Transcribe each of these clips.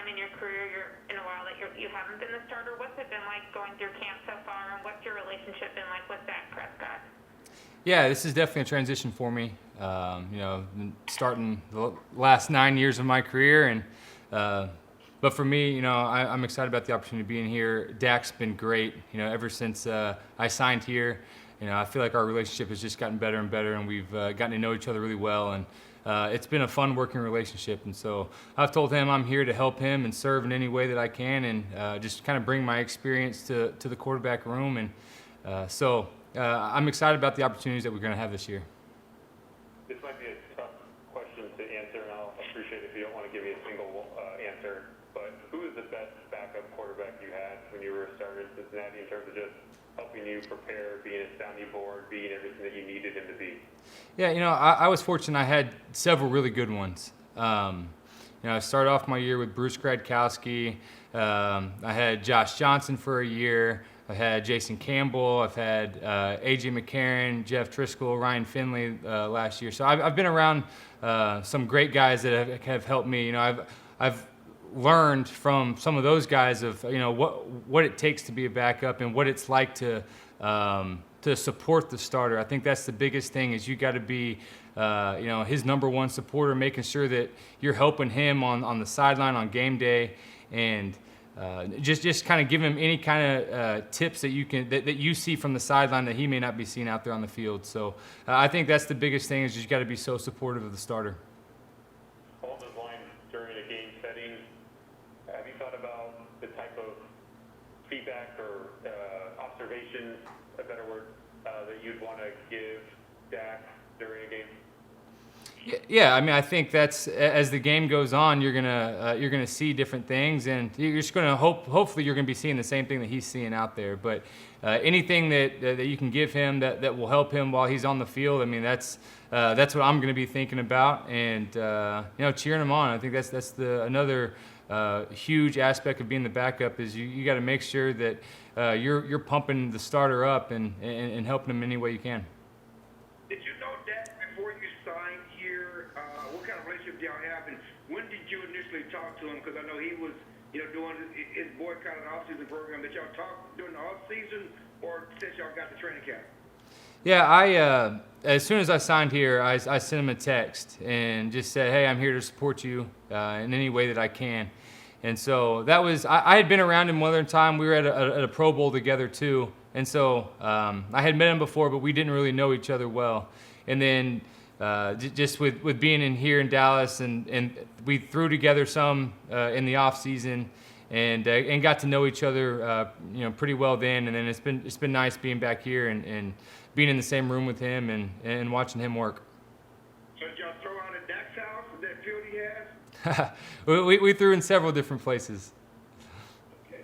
time in your career in a while that you haven't been the starter. What's it been like going through camp so far, and what's your relationship been like with Dak Prescott? Yeah, this is definitely a transition for me. Starting the last 9 years of my career, and but for me, I'm excited about the opportunity of being here. Dak's been great. Ever since I signed here, I feel like our relationship has just gotten better and better, and we've gotten to know each other really well. And it's been a fun working relationship. And so I've told him I'm here to help him and serve in any way that I can, and just kind of bring my experience to the quarterback room. And I'm excited about the opportunities that we're going to have this year. This might be a tough question to answer, and I'll appreciate if you don't want to give me a single answer, but who is the best backup quarterback you had when you were a starter in Cincinnati in terms of just helping you prepare, being a sounding board, being everything that you needed him to be? Yeah, I was fortunate. I had several really good ones. I started off my year with Bruce Gradkowski. I had Josh Johnson for a year. I've had Jason Campbell. I've had A.J. McCarron, Jeff Driscoll, Ryan Finley last year. So I've been around some great guys that have helped me. I've learned from some of those guys of what it takes to be a backup and what it's like to support the starter. I think that's the biggest thing is you got to be his number one supporter, making sure that you're helping him on the sideline on game day, and just kind of give him any kind of tips that you see from the sideline that he may not be seeing out there on the field. So I think that's the biggest thing is you got to be so supportive of the starter. Along those lines, during a game setting, have you thought about the type of feedback or observations, a better word, that you'd want to give Dak during a game? Yeah, I think that's as the game goes on, you're gonna see different things, and you're just gonna hopefully you're gonna be seeing the same thing that he's seeing out there. But anything that you can give him that will help him while he's on the field, that's what I'm gonna be thinking about, and cheering him on. I think that's another huge aspect of being the backup is you got to make sure that you're pumping the starter up and helping him any way you can. Did you know Dak before you signed here? What kind of relationship do y'all have, and when did you initially talk to him? Because I know he was, doing his boycott and off-season program. Did y'all talk during the off-season or since y'all got the training camp? Yeah, as soon as I signed here, I sent him a text and just said, hey, I'm here to support you in any way that I can. And so that was, I had been around him one other time. We were at a Pro Bowl together too. And so I had met him before, but we didn't really know each other well. And then just with being in here in Dallas, and we threw together some in the off season, and got to know each other pretty well then. And then it's been nice being back here and being in the same room with him and watching him work. So did y'all throw out at Dak's house, that field he has? we threw in several different places. Okay.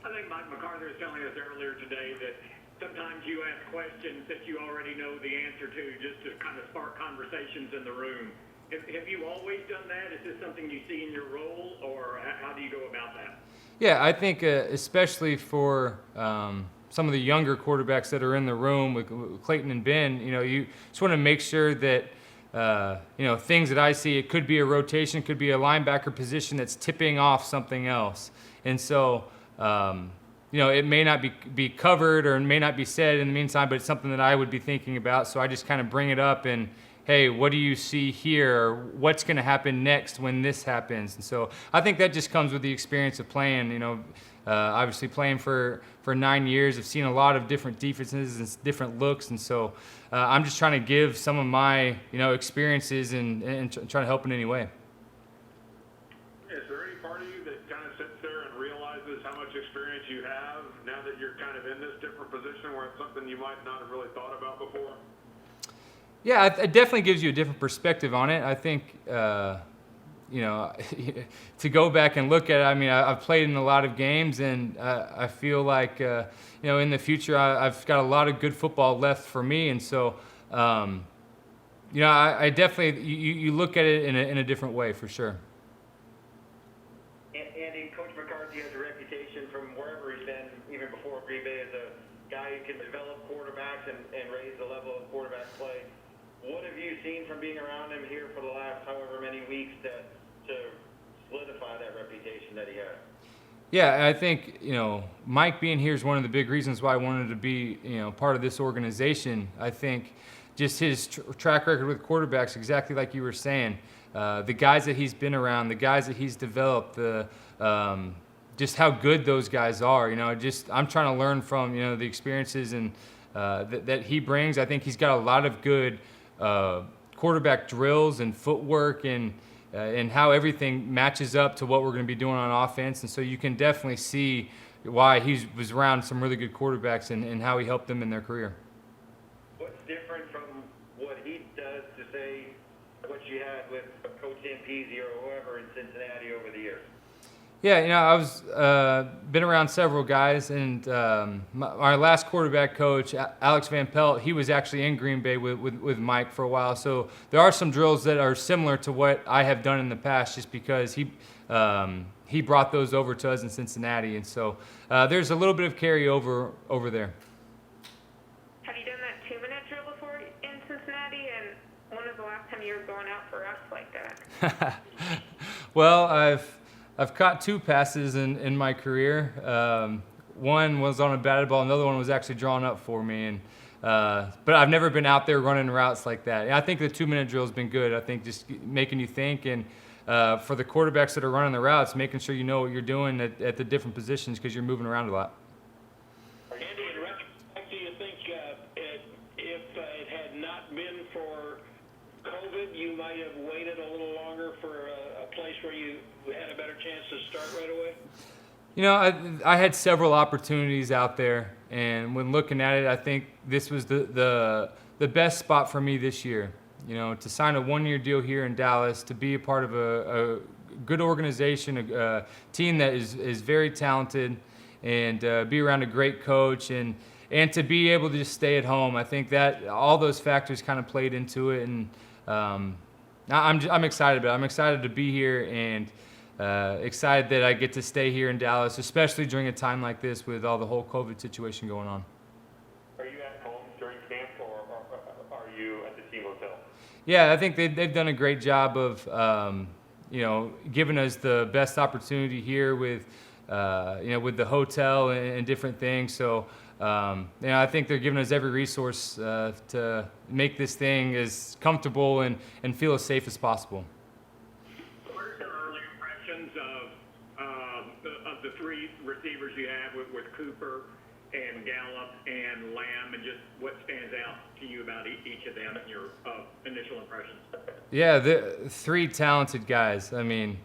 I think Mike McCarthy was telling us earlier today that sometimes you ask questions that you already know the answer to just to kind of spark conversations in the room. Have you always done that? Is this something you see in your role, or how do you go about that? Yeah, I think especially for some of the younger quarterbacks that are in the room with Clayton and Ben, you just want to make sure that things that I see, it could be a rotation, could be a linebacker position that's tipping off something else. And so, it may not be covered or it may not be said in the meantime, but it's something that I would be thinking about. So I just kind of bring it up and, hey, what do you see here? Or what's going to happen next when this happens? And so I think that just comes with the experience of playing, obviously playing for 9 years. I've seen a lot of different defenses and different looks. And so I'm just trying to give some of my, experiences and trying to help in any way. Is there any part of you that kind of sits there and realizes how much experience you have now that you're kind of in this different position where it's something you might not have really thought about before? Yeah, it definitely gives you a different perspective on it. I think, to go back and look at it, I've played in a lot of games, and I feel like, in the future, I've got a lot of good football left for me. And so, I definitely, you look at it in a different way for sure. Andy, Coach McCarthy has a reputation from wherever he's been, even before Green Bay, as a guy who can develop quarterbacks and raise the level of quarterback play. What have you seen from being around him here for the last however many weeks to that he has. Yeah, I think, Mike being here is one of the big reasons why I wanted to be, part of this organization. I think just his track record with quarterbacks, exactly like you were saying, the guys that he's been around, the guys that he's developed, just how good those guys are. I'm trying to learn from, the experiences and that he brings. I think he's got a lot of good quarterback drills and footwork and how everything matches up to what we're going to be doing on offense. And so you can definitely see why he was around some really good quarterbacks and how he helped them in their career. What's different from what he does to say what you had with Coach Zampese or whoever in Cincinnati over the years? Yeah, I was been around several guys, and our last quarterback coach, Alex Van Pelt, he was actually in Green Bay with Mike for a while. So there are some drills that are similar to what I have done in the past, just because he brought those over to us in Cincinnati, and so there's a little bit of carryover over there. Have you done that 2-minute drill before in Cincinnati? And when was the last time you were going out for reps like that? Well, I've caught 2 passes in my career. One was on a batted ball, another one was actually drawn up for me, and but I've never been out there running routes like that. I think the 2-minute drill has been good. I think just making you think, and for the quarterbacks that are running the routes, making sure you know what you're doing at the different positions because you're moving around a lot. Andy, in retrospect, do you think if it had not been for COVID, you might have waited a little longer for a place where you had a better chance to start right away? I had several opportunities out there, and when looking at it, I think this was the best spot for me this year. To sign a 1-year deal here in Dallas, to be a part of a good organization, a team that is very talented, and be around a great coach, and to be able to just stay at home. I think that all those factors kind of played into it, and I'm excited about it. I'm excited to be here, and excited that I get to stay here in Dallas, especially during a time like this with all the whole COVID situation going on. Are you at home during camp, or are you at the team hotel? Yeah, I think they've done a great job of, giving us the best opportunity here with the hotel and different things. So, I think they're giving us every resource to make this thing as comfortable and feel as safe as possible. What are your early impressions of the 3 receivers you have with Cooper and Gallup and Lamb, and just what stands out to you about each of them in your initial impressions? Yeah, the 3 talented guys. I mean,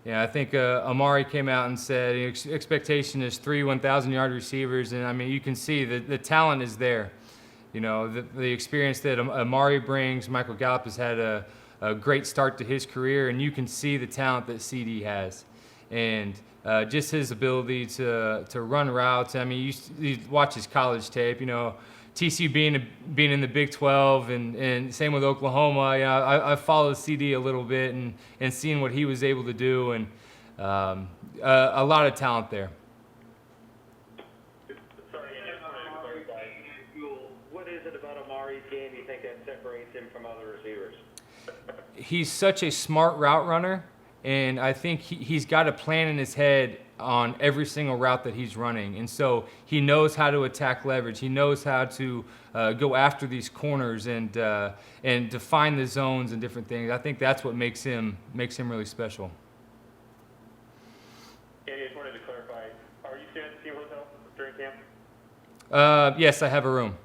I think Amari came out and said expectation is 3 1,000-yard receivers, and I mean you can see the talent is there. The experience that Amari brings. Michael Gallup has had a great start to his career, and you can see the talent that CD has, and just his ability to run routes. I mean, you watch his college tape. TCU being in the Big 12, and same with Oklahoma. I followed CD a little bit and seeing what he was able to do, and a lot of talent there. What is it about Amari's game you think that separates him from other receivers? He's such a smart route runner, and I think he's got a plan in his head on every single route that he's running. And so he knows how to attack leverage. He knows how to go after these corners and define the zones and different things. I think that's what makes him really special. Andy, I just wanted to clarify, are you staying at the team hotel during camp? Yes, I have a room.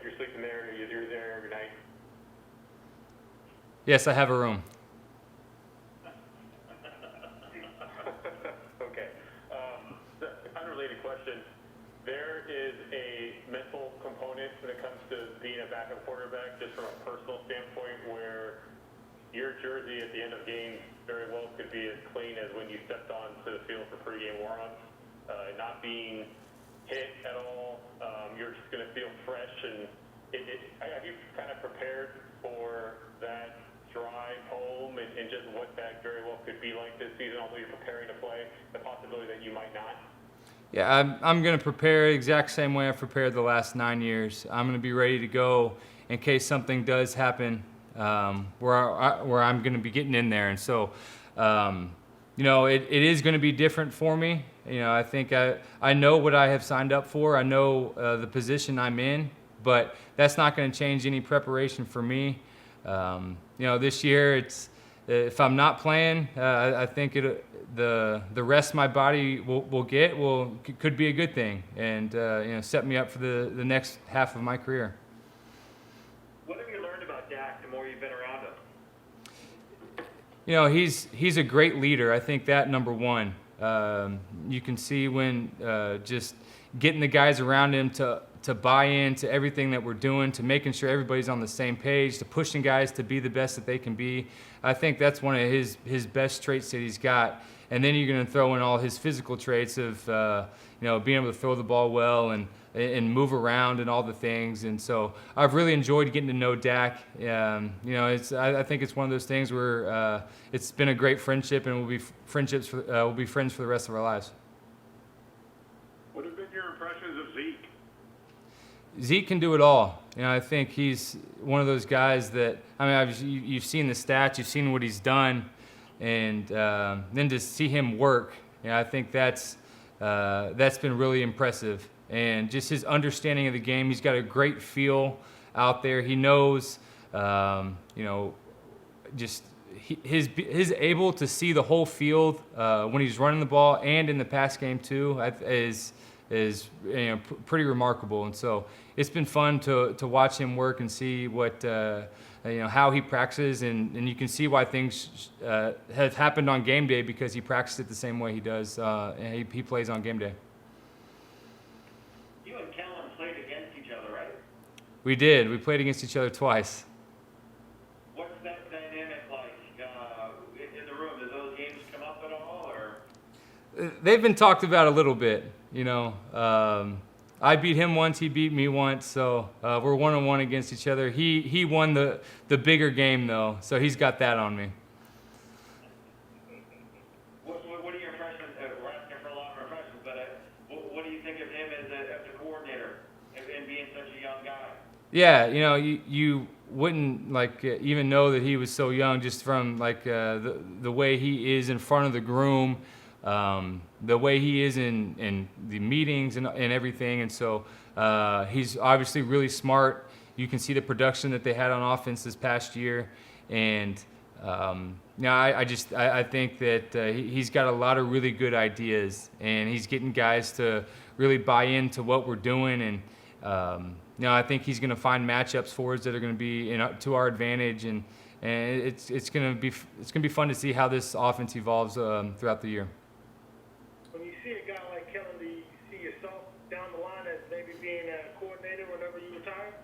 You're sleeping there, you're there every night? Yes, I have a room. Okay. Unrelated question. There is a mental component when it comes to being a backup quarterback, just from a personal standpoint, where your jersey at the end of games very well could be as clean as when you stepped onto the field for pregame warm-ups, not being hit at all. You're just going to feel fresh, and have you kind of prepared for that drive home and just what that very well could be like this season, although you're preparing to play, the possibility that you might not? Yeah, I'm going to prepare the exact same way I've prepared the last 9 years. I'm going to be ready to go in case something does happen where I'm going to be getting in there. And so, it is going to be different for me. I think I know what I have signed up for. I know the position I'm in, but that's not going to change any preparation for me. This year, if I'm not playing, I think the rest my body will get could be a good thing, and set me up for the next half of my career. What have you learned about Dak the more you've been around him? He's a great leader. I think that number one. You can see when just getting the guys around him to buy into everything that we're doing, to making sure everybody's on the same page, to pushing guys to be the best that they can be. I think that's one of his best traits that he's got. And then you're going to throw in all his physical traits of being able to throw the ball well and move around and all the things. And so I've really enjoyed getting to know Dak. I think it's one of those things where it's been a great friendship, and we'll be friends for the rest of our lives. What have been your impressions of Zeke? Zeke can do it all. I think he's one of those guys that, you've seen the stats, you've seen what he's done, and then to see him work, I think that's been really impressive. And just his understanding of the game, he's got a great feel out there. He knows, his able to see the whole field when he's running the ball and in the pass game too is pretty remarkable. And so it's been fun to watch him work and see what how he practices, and you can see why things have happened on game day, because he practiced it the same way he does, and he plays on game day. You and Kellen played against each other, right? We did. We played against each other twice. What's that dynamic like in the room? Do those games come up at all, or? They've been talked about a little bit. I beat him once, he beat me once, so we're 1-1 against each other. He won the bigger game though, so he's got that on me. What are your impressions? We're asking for a lot of impressions, but what do you think of him as a coordinator and being such a young guy? Yeah, you wouldn't even know that he was so young just from the way he is in front of the groom. The way he is in the meetings and everything, and so he's obviously really smart. You can see the production that they had on offense this past year, and I think that he's got a lot of really good ideas, and he's getting guys to really buy into what we're doing, and I think he's going to find matchups for us that are going to be to our advantage, and it's going to be fun to see how this offense evolves throughout the year. When you see a guy like Kellen, do you see yourself down the line as maybe being a coordinator whenever you retire?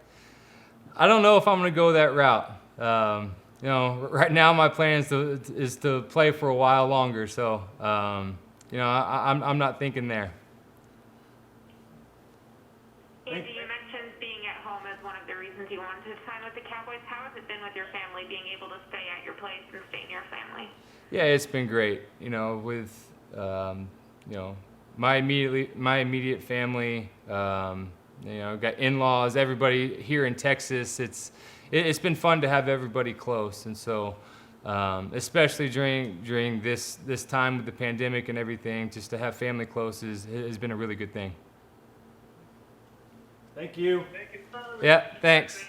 I don't know if I'm going to go that route. Right now my plan is to play for a while longer. So, I'm not thinking there. Andy, you mentioned being at home as one of the reasons you wanted to sign with the Cowboys. How has it been with your family, being able to stay at your place and stay near family? Yeah, it's been great. With my immediate family, got in-laws, everybody here in Texas. It's been fun to have everybody close, and so especially during this time with the pandemic and everything, just to have family close has been a really good thing. Thank you. Yeah, thanks.